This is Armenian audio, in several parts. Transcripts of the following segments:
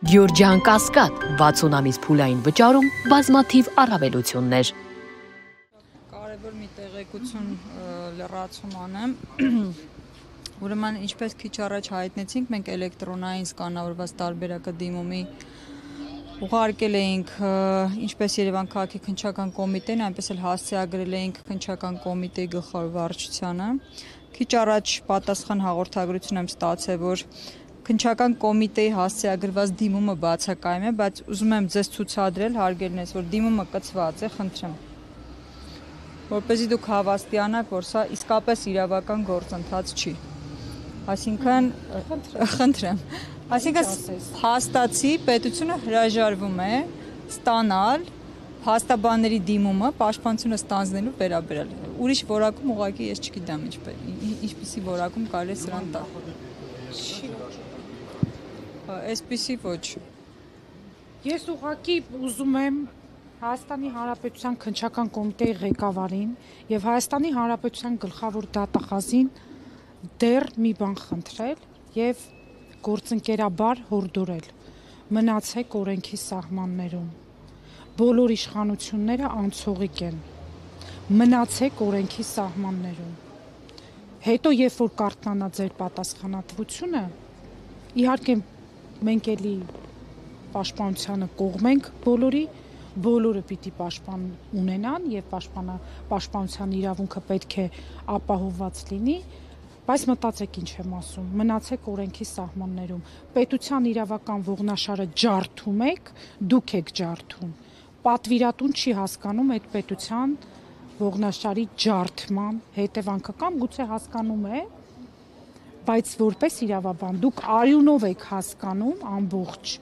Գյորջյան Կասկադ 60 ամիս փուլային վճարում բազմաթիվ առավելություններ։ Կարևոր մի տեղեկություն լրացում անեմ։ Ուրեմն ինչպես քիչ առաջ հայտնեցինք, մենք էլեկտրոնային սկանավորված տարբերակը դիմումի ուղարկել էինք ինչպես Երևան քաղաքի քննչական կոմիտեն, այնպես էլ հասցեագրել էինք քննչական կոմիտեի գլխավոր վարչությանը։ Քիչ առաջ պատասխան հաղորդագրություն եմ ստացել, որ քննչական կոմիտեի հասցեագրված դիմումը բացակայում է, բայց ուզում եմ ձեզ ցուցադրել, հարգելինս, որ դիմումը կցված է, խնդրեմ։ Որպեսզի դուք հավաստիանաք, որ սա իսկապես իրավական գործընթաց չի։ Այսինքն, խնդրեմ։ Այսինքն փաստացի պետությունը հրաժարվում է ստանալ փաստաբանների դիմումը պաշտպանությունը ստանձնելու վերաբերյալ։ Ուրիշ որակում ուղղակի ես չգիտեմ ինչպիսի որակում կարելի է սրան տալ։ Այսպիսի ոչ։ Ես ուղղակի ուզում եմ Հայաստանի Հանրապետության քննչական կոմիտեի ղեկավարին եւ Հայաստանի Հանրապետության գլխավոր դատախազին դեռ մի բան խնդրել եւ գործընկերաբար հորդորել։ Մնացեք օրենքի սահմաններում։ Բոլոր իշխանությունները անցողիկ են։ Մնացեք օրենքի սահմաններում։ Հետո երբ որ կարողանա ձեր պատասխանատվությունը, իհարկե մենք էլի պաշտպանությանը կողմ ենք բոլորը պիտի պաշտպան ունենան եւ պաշտպանության իրավունքը պետք է ապահովված լինի, բայց մտածեք ինչ եմ ասում, մնացեք օրենքի սահմաններում, պետության իրավական ողնաշարը ջարդում եք, դուք եք ջարդում, պատվիրատուն չի հասկանում այդ պետության ողնաշարի ջարդման հետևանքը կամ գուցե հասկանում է, բայց որպես իրավաբան դուք արյունով եք հասկանում ամբողջ,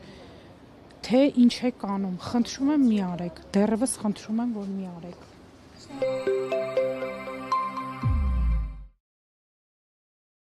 թե ինչ եք անում, խնդրում եմ մի արեք, դեռևս խնդրում եմ, որ մի արեք։